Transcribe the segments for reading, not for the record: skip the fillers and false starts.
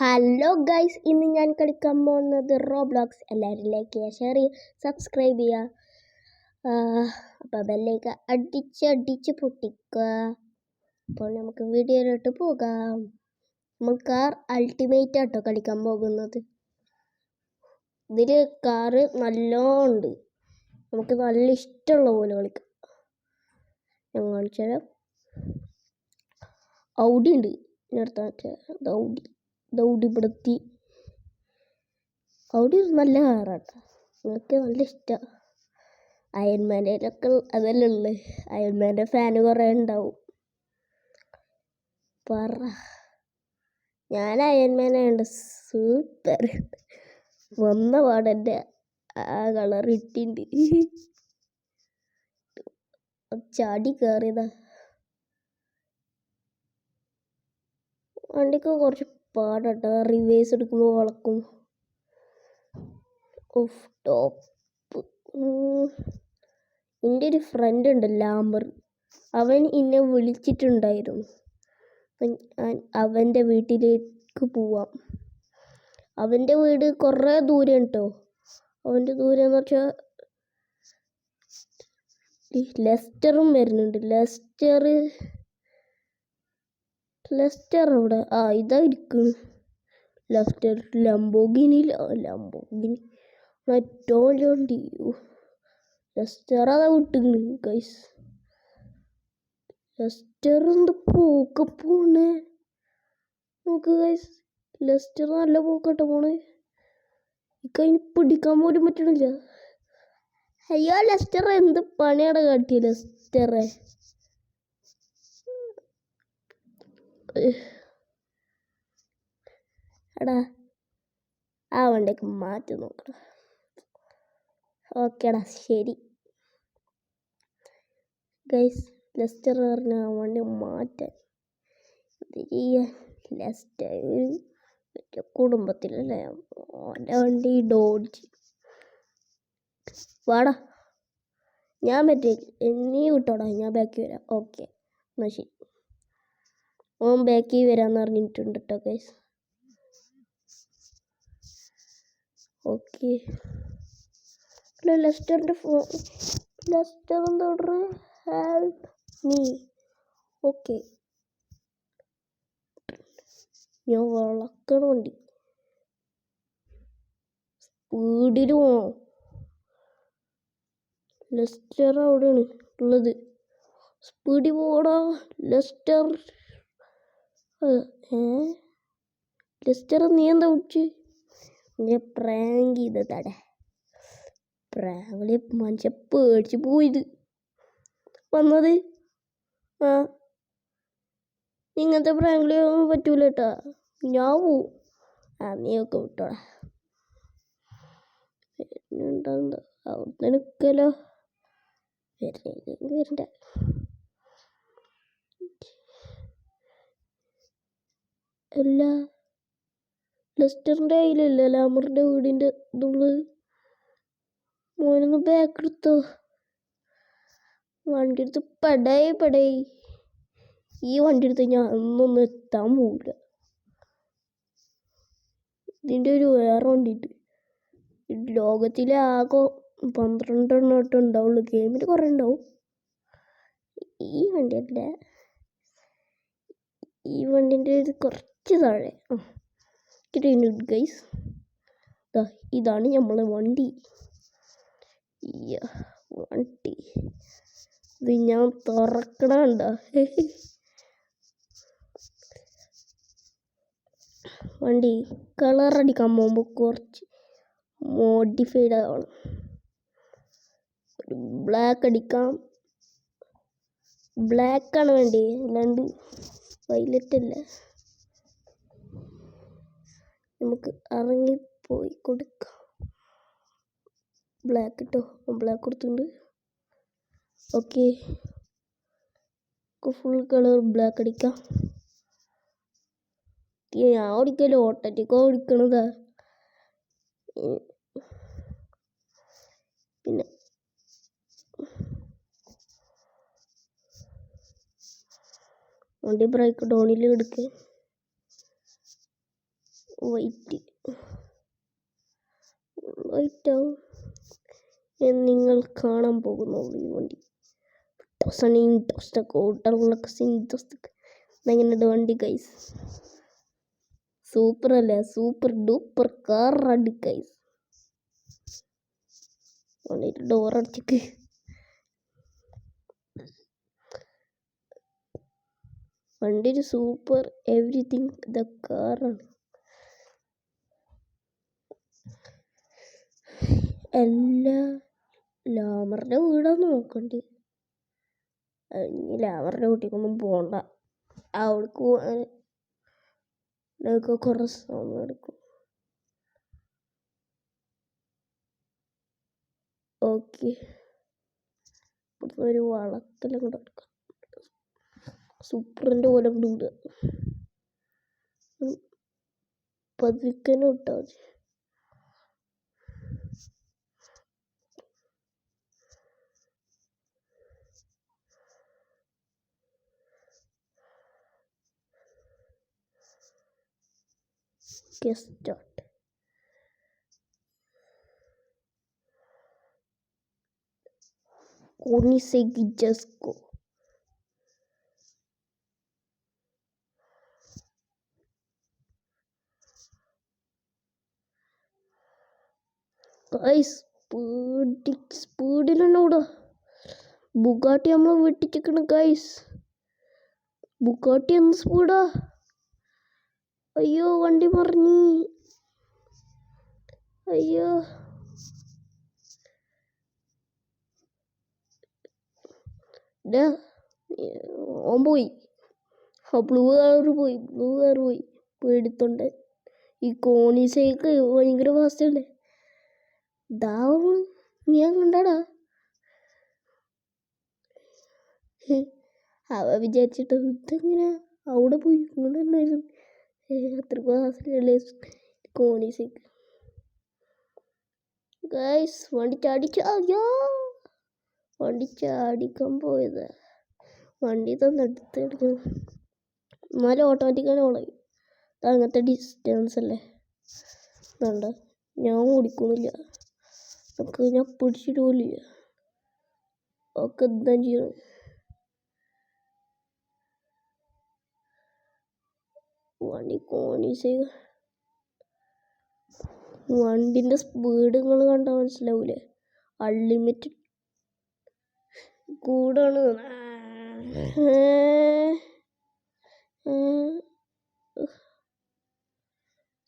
Hello guys, ഇന്ന് ഞാൻ കളിക്കാൻ പോകുന്നത് റോബ്ലോക്സ്. എല്ലാവരും ലൈക്ക് ചെയ്യുക, ഷെയർ ചെയ്യുക, സബ്സ്ക്രൈബ് ചെയ്യുക. അപ്പോൾ ബെല്ലേക്ക് അടിച്ച് പൊട്ടിക്കുക. അപ്പോൾ നമുക്ക് വീഡിയോയിലോട്ട് പോകാം. നമ്മൾ കാർ അൾട്ടിമേറ്റ് ആട്ടോ കളിക്കാൻ പോകുന്നത്. ഇതിൽ കാറ് നല്ലോണം ഉണ്ട്, നമുക്ക് നല്ല ഇഷ്ടമുള്ള പോലെ കളിക്കാം. ഞാൻ കാണിച്ചു തരാം. ഔഡി ഉണ്ട്, ഔഡി ഔഡി നല്ല കാറാട്ടോ, നിങ്ങൾക്ക് നല്ല ഇഷ്ടമാണ്. അയൺമാൻ്റെയിലൊക്കെ അതെല്ലാം ഉള്ളത്. അയൺമാൻ്റെ ഫാന് കുറേ ഉണ്ടാവും. ഞാൻ അയൺമാനായുണ്ട്. സൂപ്പർ വന്ന പാടെൻ്റെ ആ കളർ ഇട്ടിണ്ട് ചാടി കയറിയതാ. വണ്ടിക്ക് കുറച്ച് പാടാട്ടോ, റിവേഴ്സ് എടുക്കുമ്പോൾ വളക്കും. ടോപ്പ്. എൻ്റെ ഒരു ഫ്രണ്ട് ഉണ്ട് ലാംബർ, അവൻ എന്നെ വിളിച്ചിട്ടുണ്ടായിരുന്നു. അവൻ്റെ വീട്ടിലേക്ക് പോവാം. അവൻ്റെ വീട് കുറേ ദൂരം കേട്ടോ. അവൻ്റെ ദൂരം എന്ന് വെച്ചാൽ ലെസ്റ്ററും വരുന്നുണ്ട്. ലെസ്റ്റർ അവിടെ ഇതായിരിക്കും. ലെസ്റ്റർ ലംബോർഗിനി ഏറ്റവും വണ്ടി. ലെസ്റ്റർ അതാ വിട്ടുന്നു ഗൈസ്. ലെസ്റ്റർ എന്ത് പോക്കെ പോണേ നോക്ക് ഗൈസ്. ലെസ്റ്റർ നല്ല പോക്കട്ടെ പോണേ. അതിന് പിടിക്കാൻ പോലും പറ്റണില്ല. അയ്യോ ലെസ്റ്റർ എന്ത് പണിയാണ് കാട്ടിയ ലെസ്റ്ററെ. എടാ ആ വണ്ടിക്ക് മാറ്റി നോക്കണം. ഓക്കേടാ ശരി ഗൈസ്. ലെസ്റ്റർ പറഞ്ഞ ആ വണ്ടി മാറ്റാൻ ഇത് ചെയ്യാൻ. ലെസ്റ്റർ കുടുംബത്തിലല്ലേ ഓൻ്റെ വണ്ടി ഡോഡ്ജ്. വാടാ, ഞാൻ പറ്റില്ല, നീ വിട്ടോടാ, ഞാൻ ബാക്കി വരാം. ഓക്കെ എന്നാൽ ശരി. ഓൻ ബാക്കി വരാമെന്ന് പറഞ്ഞിട്ടുണ്ട് കേട്ടോ ഗൈസ്. ഓക്കെ ലെസ്റ്ററിൻ്റെ ഫോൺ. ലെസ്റ്റർ എന്താ ഓർഡർ? Help me. ഓക്കെ ഞാൻ വളക്കണം വണ്ടി. സ്പീഡിൽ പോണോ? ലെസ്റ്റർ അവിടെയാണ് ഉള്ളത്. സ്പീഡിൽ പോടാ ലെസ്റ്റർ. ലെസ്റ്റർ നീ എന്താ വിളിച്ച്? ഞാൻ പ്രാങ്ക് ചെയ്തതാടെ. പ്രാങ്കില് മനുഷ്യ പേടിച്ച് പോയത് വന്നത്. ഇങ്ങനത്തെ പ്രാങ്കില് പറ്റൂല കേട്ടാ, ഞാൻ പോവും. നീയൊക്കെ വിട്ടോടാ. ഉണ്ടാകുന്ന അവിടുന്ന് നിൽക്കലോ. വരണ്ട. അല്ല ലെസ്റ്ററിൻ്റെ കയ്യിലല്ല ലാമറിൻ്റെ വീടിൻ്റെ ഇതുള്ളത്. മോനൊന്ന് ബാക്ക് എടുത്തോ. വണ്ടി എടുത്ത് പടേ. ഈ വണ്ടി എടുത്ത് ഞാൻ ഒന്നൊന്നും എത്താൻ പോവില്ല. ഇതിൻ്റെ ഒരു വേറെ വണ്ടിയിട്ട് ലോകത്തിലെ ആകെ 12 എണ്ണോട്ട് ഉണ്ടാവുള്ളൂ. ഗെയിമിൽ കുറേ ഉണ്ടാവും. ഈ വണ്ടിയല്ല, ഈ വണ്ടിൻ്റെ ഇത് കുറച്ച് താഴെ. കിട്ടുന്നുണ്ട് ഗൈസ്. ഇതാണ് നമ്മളെ വണ്ടി. ഇത് ഞാൻ തുറക്കണണ്ട. വണ്ടി കളറടിക്കാൻ പോകുമ്പോൾ കുറച്ച് മോഡിഫൈഡ് ആവണം. ബ്ലാക്ക് അടിക്കാം. ബ്ലാക്കാണ് വേണ്ടി, അല്ലാണ്ട് വൈലറ്റ് അല്ല. നമുക്ക് ഇറങ്ങിപ്പോയി കൊടുക്കാം. ബ്ലാക്ക് ഇട്ടോ, ബ്ലാക്ക് കൊടുത്തിട്ടുണ്ട്. ഓക്കെ ഫുൾ കളർ ബ്ലാക്ക് അടിക്കാം. ഞാൻ ഓടിക്കല്ലോ, ഓട്ടോറ്റിക്കോ ഓടിക്കണതാ. പിന്നെ വണ്ടി ബ്രേക്ക് ഡൗണിൽ എടുക്കുക. വൈറ്റ് വൈറ്റാവും നിങ്ങൾ കാണാൻ പോകുന്നുള്ളൂ ഈ വണ്ടി. എങ്ങനെയുണ്ട് വണ്ടി ഗൈസ്? സൂപ്പർ അല്ലേ? സൂപ്പർ ഡൂപ്പർ കാറാണ് ഗൈസ്. ഡോർ അടിച്ചിട്ട് വണ്ടി ഒരു സൂപ്പർ എവറിത്തിങ് ദ കാറാണ്. എല്ലാ ലാമറിൻ്റെ വീടാന്ന് നോക്കണ്ടി. ലാമറിൻ്റെ വീട്ടിലേക്കൊന്നും പോകണ്ട. അവിടേക്ക് പോകാനൊക്കെ കുറേ സമയം എടുക്കും. ഓക്കെ, ഒരു വളക്കെല്ലാം കൂടെ എടുക്കാം. സൂപ്പറിൻ്റെ പോലെ വിടുക. പതുക്കനെ വിട്ടാൽ മതി. Start. Koenigsegg just go. Guys, സ്പീഡിലാണ് ഓടുക. ബുഗാട്ടി നമ്മൾ വെട്ടിച്ചിരിക്കണം ഗൈസ്. ബുഗാട്ടി എന്ത് സ്പീഡാ! അയ്യോ വണ്ടി മറിഞ്ഞി. അയ്യോ ഓൻ പോയി. ബ്ലൂ കാർ പോയി പേടിത്തോണ്ട്. ഈ കോനിസൈക്ക് ഭയങ്കര ഫാസ്റ്റ് അല്ലേ? ഞാൻ കണ്ടാടാ. അവ വിചാരിച്ചിട്ട് ഇതെങ്ങനെ അവിടെ പോയി ഇങ്ങോട്ട് തന്നെയായിരുന്നു. അത്ര ഫാസ്റ്റല്ലേ കോനിസൈക്ക്. ഗൈസ് വണ്ടി ചാടിക്കാൻ പോയത്. വണ്ടി എടുത്തെടുക്കും. എന്നാലും ഓട്ടോമാറ്റിക്കാണ് ഓളയും. അങ്ങനത്തെ ഡിസ്റ്റൻസ് അല്ലേ. വേണ്ട, ഞാൻ ഓടിക്കുന്നില്ല. ഞാൻ പിടിച്ചിട്ട് പോലില്ല. ഒക്കെ എന്താ ചെയ്യണം? വണ്ടിൻ്റെ സ്പീഡ് നിങ്ങൾ കണ്ടാൽ മനസ്സിലാവൂലേ? അൺലിമിറ്റഡ് കൂടാണ്.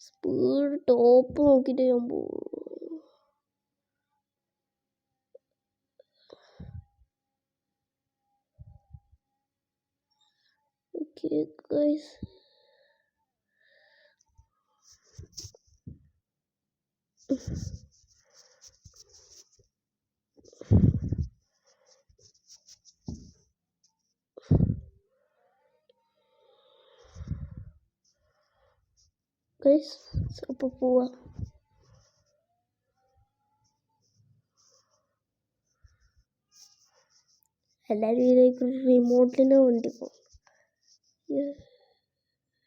സ്പീഡ് ടോപ്പ് നോക്കിയിട്ട് ഞാൻ പോകും. ഓക്കെ ഗൈസ്, അപ്പോൾ പോവാം. എല്ലാവരും ഇതിലേക്ക് റിമോട്ടിൻ്റെ വണ്ടി പോകും.